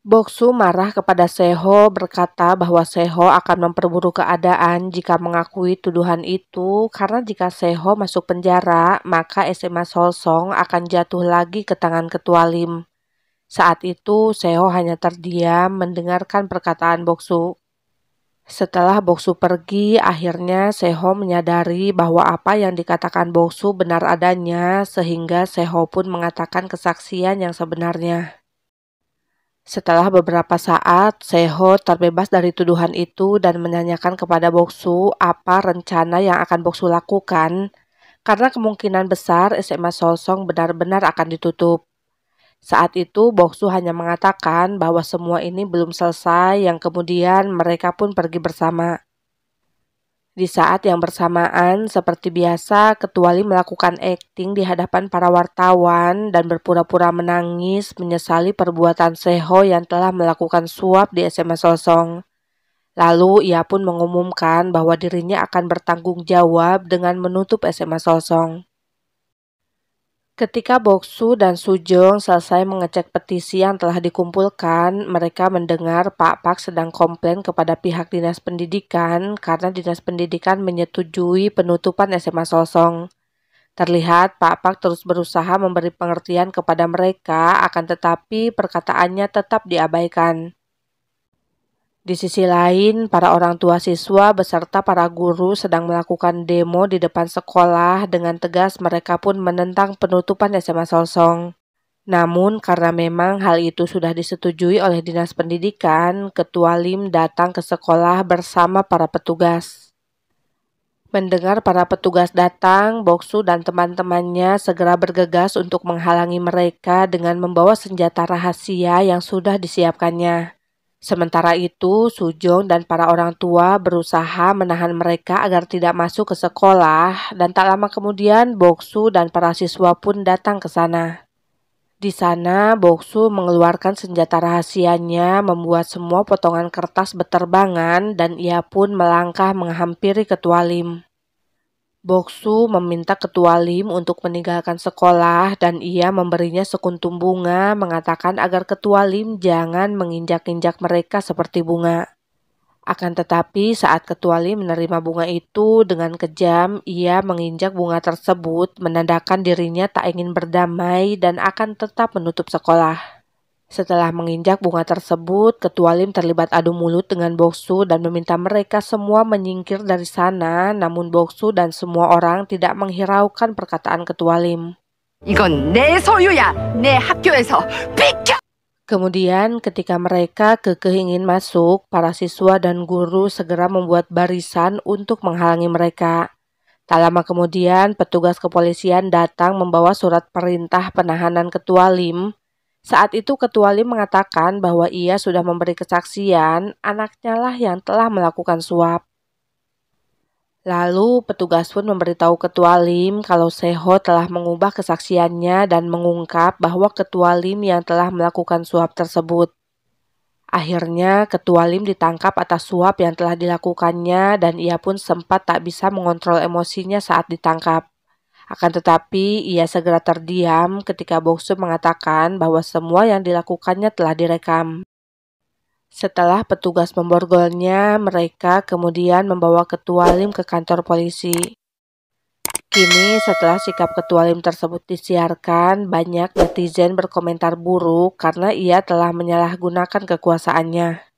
Boksu marah kepada Seho berkata bahwa Seho akan memperburuk keadaan jika mengakui tuduhan itu karena jika Seho masuk penjara, maka SMA Solsong akan jatuh lagi ke tangan Ketua Lim. Saat itu Seho hanya terdiam mendengarkan perkataan Boksu. Setelah Boksu pergi, akhirnya Seho menyadari bahwa apa yang dikatakan Boksu benar adanya sehingga Seho pun mengatakan kesaksian yang sebenarnya. Setelah beberapa saat, Seho terbebas dari tuduhan itu dan menanyakan kepada Boksu apa rencana yang akan Boksu lakukan, karena kemungkinan besar SMA Solsong benar-benar akan ditutup. Saat itu, Boksu hanya mengatakan bahwa semua ini belum selesai, yang kemudian mereka pun pergi bersama. Di saat yang bersamaan, seperti biasa, Ketua Lim melakukan akting di hadapan para wartawan dan berpura-pura menangis menyesali perbuatan Seho yang telah melakukan suap di SMA Solsong. Lalu ia pun mengumumkan bahwa dirinya akan bertanggung jawab dengan menutup SMA Solsong. Ketika Boksu dan Sujong selesai mengecek petisi yang telah dikumpulkan, mereka mendengar Pak Pak sedang komplain kepada pihak Dinas Pendidikan karena Dinas Pendidikan menyetujui penutupan SMA Solsong. Terlihat Pak Pak terus berusaha memberi pengertian kepada mereka, akan tetapi perkataannya tetap diabaikan. Di sisi lain, para orang tua siswa beserta para guru sedang melakukan demo di depan sekolah. Dengan tegas mereka pun menentang penutupan SMA Solsong. Namun karena memang hal itu sudah disetujui oleh Dinas Pendidikan, Ketua Lim datang ke sekolah bersama para petugas. Mendengar para petugas datang, Boksu dan teman-temannya segera bergegas untuk menghalangi mereka dengan membawa senjata rahasia yang sudah disiapkannya. Sementara itu, Sujong dan para orang tua berusaha menahan mereka agar tidak masuk ke sekolah, dan tak lama kemudian Boksu dan para siswa pun datang ke sana. Di sana, Boksu mengeluarkan senjata rahasianya, membuat semua potongan kertas berterbangan, dan ia pun melangkah menghampiri Ketua Lim. Boksu meminta Ketua Lim untuk meninggalkan sekolah dan ia memberinya sekuntum bunga, mengatakan agar Ketua Lim jangan menginjak-injak mereka seperti bunga. Akan tetapi saat Ketua Lim menerima bunga itu dengan kejam, ia menginjak bunga tersebut, menandakan dirinya tak ingin berdamai dan akan tetap menutup sekolah. Setelah menginjak bunga tersebut, Ketua Lim terlibat adu mulut dengan Boksu dan meminta mereka semua menyingkir dari sana, namun Boksu dan semua orang tidak menghiraukan perkataan Ketua Lim. 이건 내 소유야. 내 학교에서 비켜! Kemudian ketika mereka kekeh ingin masuk, para siswa dan guru segera membuat barisan untuk menghalangi mereka. Tak lama kemudian, petugas kepolisian datang membawa surat perintah penahanan Ketua Lim. Saat itu Ketua Lim mengatakan bahwa ia sudah memberi kesaksian, anaknya lah yang telah melakukan suap. Lalu petugas pun memberitahu Ketua Lim kalau Seho telah mengubah kesaksiannya dan mengungkap bahwa Ketua Lim yang telah melakukan suap tersebut. Akhirnya Ketua Lim ditangkap atas suap yang telah dilakukannya dan ia pun sempat tak bisa mengontrol emosinya saat ditangkap. Akan tetapi, ia segera terdiam ketika Boksu mengatakan bahwa semua yang dilakukannya telah direkam. Setelah petugas memborgolnya, mereka kemudian membawa Ketua Lim ke kantor polisi. Kini, setelah sikap Ketua Lim tersebut disiarkan, banyak netizen berkomentar buruk karena ia telah menyalahgunakan kekuasaannya.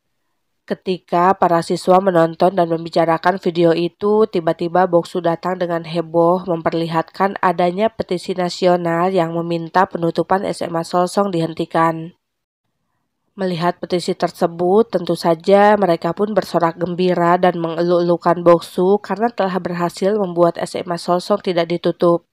Ketika para siswa menonton dan membicarakan video itu, tiba-tiba Boksu datang dengan heboh memperlihatkan adanya petisi nasional yang meminta penutupan SMA Solsong dihentikan. Melihat petisi tersebut, tentu saja mereka pun bersorak gembira dan mengeluh-elukan Boksu karena telah berhasil membuat SMA Solsong tidak ditutup.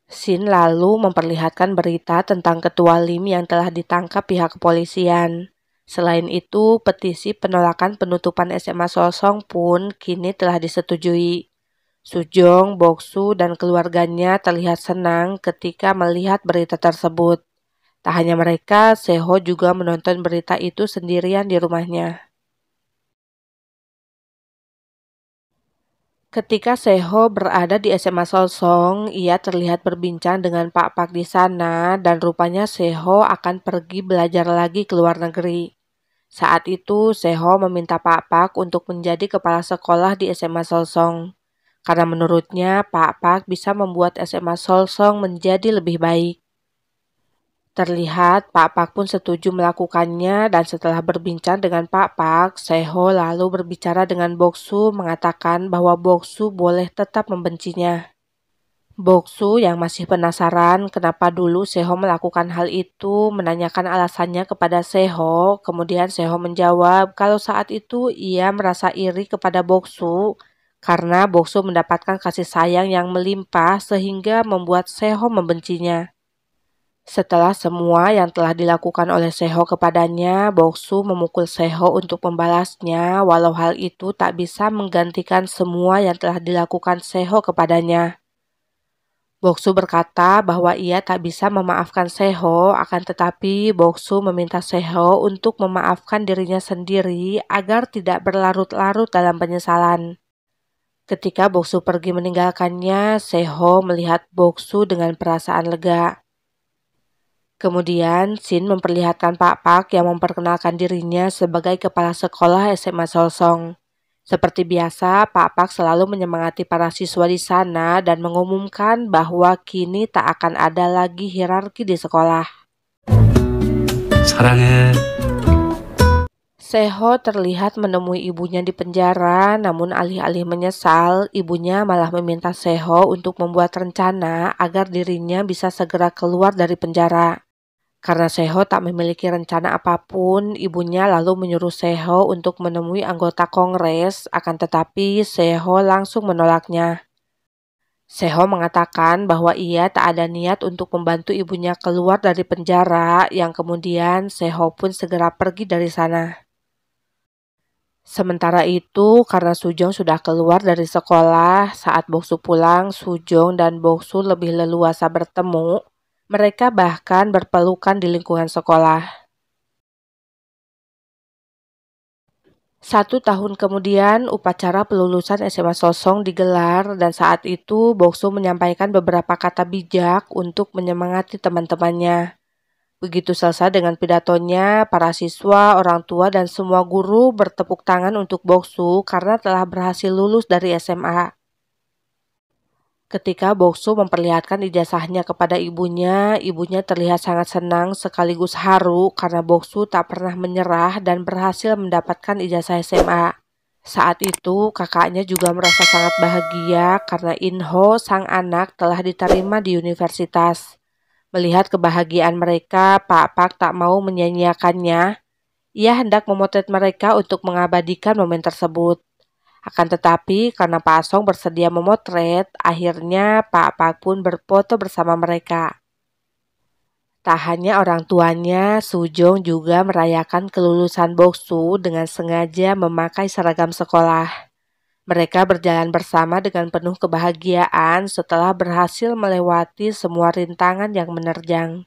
Shin lalu memperlihatkan berita tentang Ketua Lim yang telah ditangkap pihak kepolisian. Selain itu, petisi penolakan penutupan SMA Solsong pun kini telah disetujui. Sujong, Boksu, dan keluarganya terlihat senang ketika melihat berita tersebut. Tak hanya mereka, Seho juga menonton berita itu sendirian di rumahnya. Ketika Seho berada di SMA Solsong, ia terlihat berbincang dengan Pak Pak di sana dan rupanya Seho akan pergi belajar lagi ke luar negeri. Saat itu, Seho meminta Pak Pak untuk menjadi kepala sekolah di SMA Solsong. Karena menurutnya Pak Pak bisa membuat SMA Solsong menjadi lebih baik. Terlihat Pak Pak pun setuju melakukannya dan setelah berbincang dengan Pak Pak, Seho lalu berbicara dengan Boksu mengatakan bahwa Boksu boleh tetap membencinya. Boksu yang masih penasaran kenapa dulu Seho melakukan hal itu menanyakan alasannya kepada Seho, kemudian Seho menjawab kalau saat itu ia merasa iri kepada Boksu karena Boksu mendapatkan kasih sayang yang melimpah sehingga membuat Seho membencinya. Setelah semua yang telah dilakukan oleh Seho kepadanya, Boksu memukul Seho untuk membalasnya, walau hal itu tak bisa menggantikan semua yang telah dilakukan Seho kepadanya. Boksu berkata bahwa ia tak bisa memaafkan Seho, akan tetapi Boksu meminta Seho untuk memaafkan dirinya sendiri agar tidak berlarut-larut dalam penyesalan. Ketika Boksu pergi meninggalkannya, Seho melihat Boksu dengan perasaan lega. Kemudian, Shin memperlihatkan Pak Pak yang memperkenalkan dirinya sebagai kepala sekolah SMA Solsong. Seperti biasa, Pak Pak selalu menyemangati para siswa di sana dan mengumumkan bahwa kini tak akan ada lagi hierarki di sekolah. 사랑해. Seho terlihat menemui ibunya di penjara, namun alih-alih menyesal, ibunya malah meminta Seho untuk membuat rencana agar dirinya bisa segera keluar dari penjara. Karena Seho tak memiliki rencana apapun, ibunya lalu menyuruh Seho untuk menemui anggota kongres, akan tetapi Seho langsung menolaknya. Seho mengatakan bahwa ia tak ada niat untuk membantu ibunya keluar dari penjara, yang kemudian Seho pun segera pergi dari sana. Sementara itu, karena Sujong sudah keluar dari sekolah, saat Boksu pulang, Sujong dan Boksu lebih leluasa bertemu. Mereka bahkan berpelukan di lingkungan sekolah. 1 tahun kemudian, upacara pelulusan SMA Solsong digelar dan saat itu Boksu menyampaikan beberapa kata bijak untuk menyemangati teman-temannya. Begitu selesai dengan pidatonya, para siswa, orang tua, dan semua guru bertepuk tangan untuk Boksu karena telah berhasil lulus dari SMA. Ketika Boksu memperlihatkan ijazahnya kepada ibunya, ibunya terlihat sangat senang sekaligus haru karena Boksu tak pernah menyerah dan berhasil mendapatkan ijazah SMA. Saat itu, kakaknya juga merasa sangat bahagia karena Inho, sang anak, telah diterima di universitas. Melihat kebahagiaan mereka, Pak Pak tak mau menyia-nyiakannya. Ia hendak memotret mereka untuk mengabadikan momen tersebut. Akan tetapi, karena Pak Song bersedia memotret, akhirnya Pak Pak pun berfoto bersama mereka. Tak hanya orang tuanya, Sujong juga merayakan kelulusan Boksu dengan sengaja memakai seragam sekolah. Mereka berjalan bersama dengan penuh kebahagiaan setelah berhasil melewati semua rintangan yang menerjang.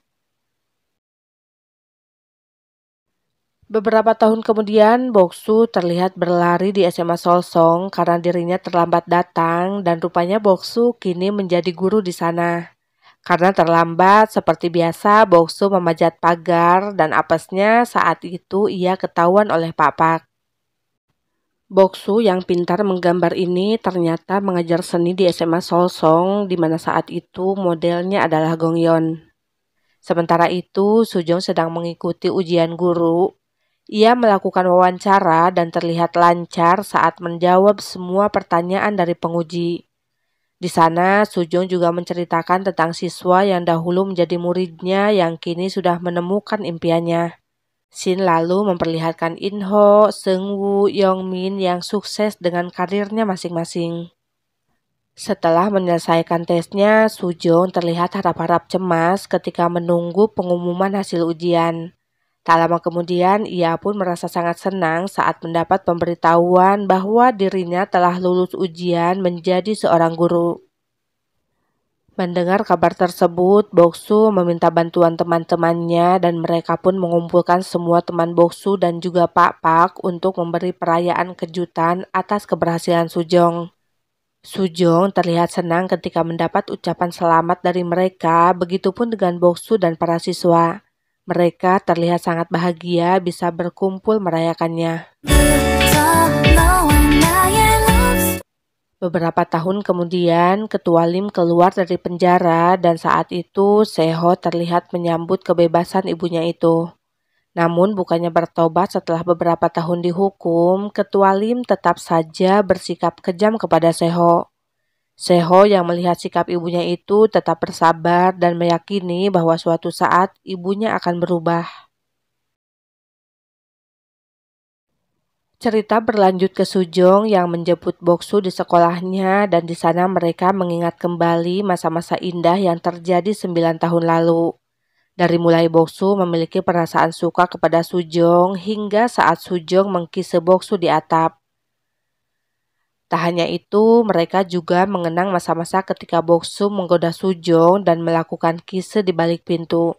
Beberapa tahun kemudian, Boksu terlihat berlari di SMA Solsong karena dirinya terlambat datang dan rupanya Boksu kini menjadi guru di sana. Karena terlambat, seperti biasa Boksu memanjat pagar dan apesnya saat itu ia ketahuan oleh Pak Pak. Boksu yang pintar menggambar ini ternyata mengajar seni di SMA Solsong di mana saat itu modelnya adalah Gongyeon. Sementara itu, Sujong sedang mengikuti ujian guru. Ia melakukan wawancara dan terlihat lancar saat menjawab semua pertanyaan dari penguji. Di sana, Sujong juga menceritakan tentang siswa yang dahulu menjadi muridnya yang kini sudah menemukan impiannya. Shin lalu memperlihatkan Inho, Seungwoo, Yongmin yang sukses dengan karirnya masing-masing. Setelah menyelesaikan tesnya, Sujong terlihat harap-harap cemas ketika menunggu pengumuman hasil ujian. Tak lama kemudian, ia pun merasa sangat senang saat mendapat pemberitahuan bahwa dirinya telah lulus ujian menjadi seorang guru. Mendengar kabar tersebut, Boksu meminta bantuan teman-temannya dan mereka pun mengumpulkan semua teman Boksu dan juga Pak Pak untuk memberi perayaan kejutan atas keberhasilan Sujong. Sujong terlihat senang ketika mendapat ucapan selamat dari mereka, begitupun dengan Boksu dan para siswa. Mereka terlihat sangat bahagia bisa berkumpul merayakannya. Beberapa tahun kemudian, Ketua Lim keluar dari penjara dan saat itu Seho terlihat menyambut kebebasan ibunya itu. Namun bukannya bertobat setelah beberapa tahun dihukum, Ketua Lim tetap saja bersikap kejam kepada Seho. Seho yang melihat sikap ibunya itu tetap bersabar dan meyakini bahwa suatu saat ibunya akan berubah. Cerita berlanjut ke Sujong yang menjemput Boksu di sekolahnya dan di sana mereka mengingat kembali masa-masa indah yang terjadi 9 tahun lalu. Dari mulai Boksu memiliki perasaan suka kepada Sujong hingga saat Sujong mengkisse Boksu di atap. Tak hanya itu, mereka juga mengenang masa-masa ketika Boksu menggoda Sujong dan melakukan kisse di balik pintu.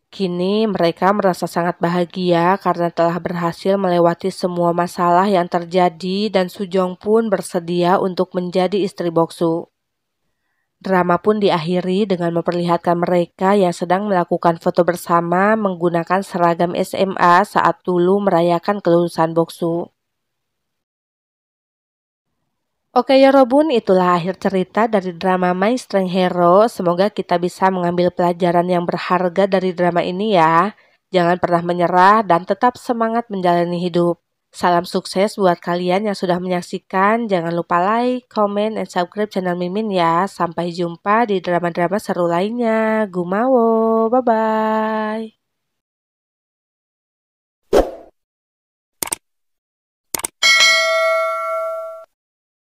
Kini mereka merasa sangat bahagia karena telah berhasil melewati semua masalah yang terjadi dan Sujong pun bersedia untuk menjadi istri Boksu. Drama pun diakhiri dengan memperlihatkan mereka yang sedang melakukan foto bersama menggunakan seragam SMA saat dulu merayakan kelulusan Boksu. Oke ya Robun, itulah akhir cerita dari drama My Strength Hero. Semoga kita bisa mengambil pelajaran yang berharga dari drama ini ya. Jangan pernah menyerah dan tetap semangat menjalani hidup. Salam sukses buat kalian yang sudah menyaksikan. Jangan lupa like, comment, dan subscribe channel Mimin ya. Sampai jumpa di drama-drama seru lainnya. Gumawo, bye-bye.